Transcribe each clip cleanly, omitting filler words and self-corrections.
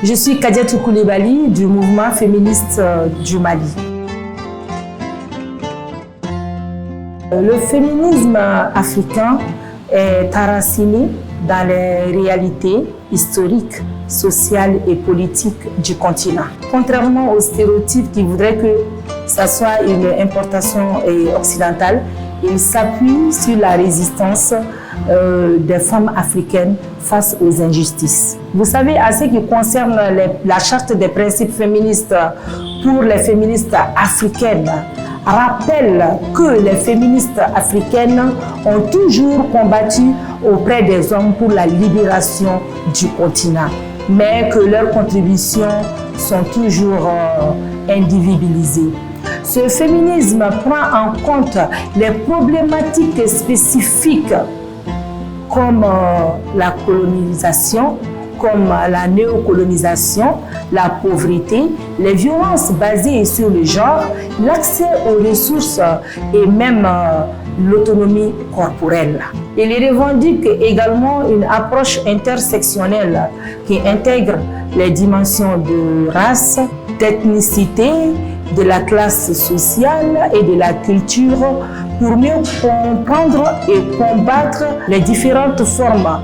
je suis Kadiatou Koulibaly du mouvement féministe du Mali. Le féminisme africain est enraciné dans les réalités historiques, sociales et politiques du continent. Contrairement aux stéréotypes qui voudraient que ça soit une importation occidentale, il s'appuie sur la résistance des femmes africaines face aux injustices. Vous savez, à ce qui concerne la charte des principes féministes pour les féministes africaines, rappelle que les féministes africaines ont toujours combattu auprès des hommes pour la libération du continent, mais que leurs contributions sont toujours individualisées. Ce féminisme prend en compte les problématiques spécifiques comme la colonisation, comme la néocolonisation, la pauvreté, les violences basées sur le genre, l'accès aux ressources et même l'autonomie corporelle. Il revendique également une approche intersectionnelle qui intègre les dimensions de race, d'ethnicité, de la classe sociale et de la culture pour mieux comprendre et combattre les différentes formes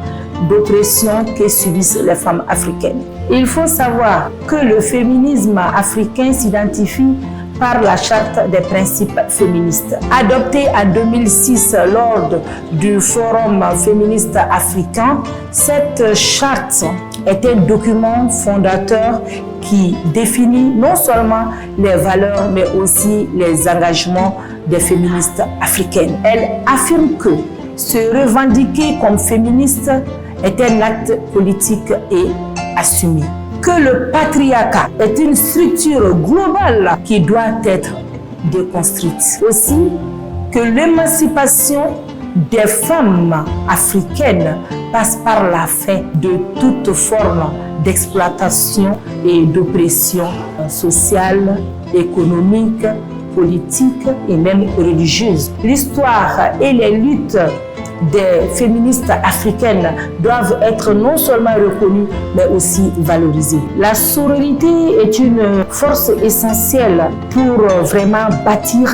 d'oppression que subissent les femmes africaines. Il faut savoir que le féminisme africain s'identifie par la charte des principes féministes. Adoptée en 2006 lors du Forum féministe africain, cette charte est un document fondateur qui définit non seulement les valeurs mais aussi les engagements des féministes africaines. Elle affirme que se revendiquer comme féministe est un acte politique et assumé. Que le patriarcat est une structure globale qui doit être déconstruite. Aussi, que l'émancipation des femmes africaines passe par la fin de toute forme d'exploitation et d'oppression sociale, économique, politique et même religieuse. L'histoire et les luttes des féministes africaines doivent être non seulement reconnues, mais aussi valorisées. La sororité est une force essentielle pour vraiment bâtir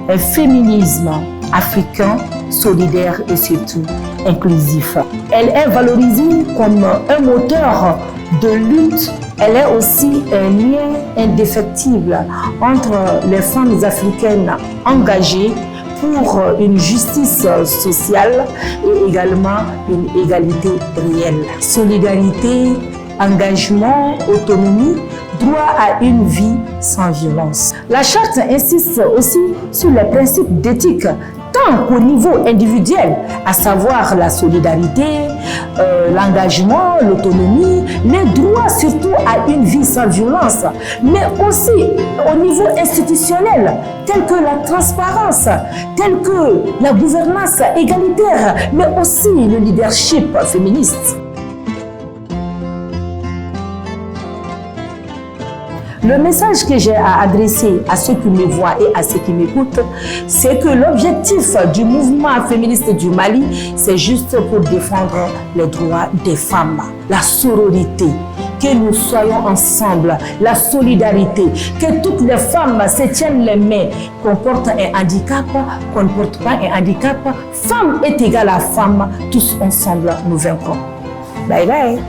un féminisme africain solidaire et surtout inclusif. Elle est valorisée comme un moteur de lutte. Elle est aussi un lien indéfectible entre les femmes africaines engagées pour une justice sociale et également une égalité réelle. Solidarité, engagement, autonomie, droit à une vie sans violence. La charte insiste aussi sur les principes d'éthique, tant qu'au niveau individuel, à savoir la solidarité, l'engagement, l'autonomie, les droits surtout à une vie sans violence, mais aussi au niveau institutionnel, tel que la transparence, tel que la gouvernance égalitaire, mais aussi le leadership féministe. Le message que j'ai à adresser à ceux qui me voient et à ceux qui m'écoutent, c'est que l'objectif du mouvement féministe du Mali, c'est juste pour défendre les droits des femmes, la sororité, que nous soyons ensemble, la solidarité, que toutes les femmes se tiennent les mains, qu'on porte un handicap, qu'on ne porte pas un handicap. Femme est égale à femme, tous ensemble nous vaincrons. Bye bye.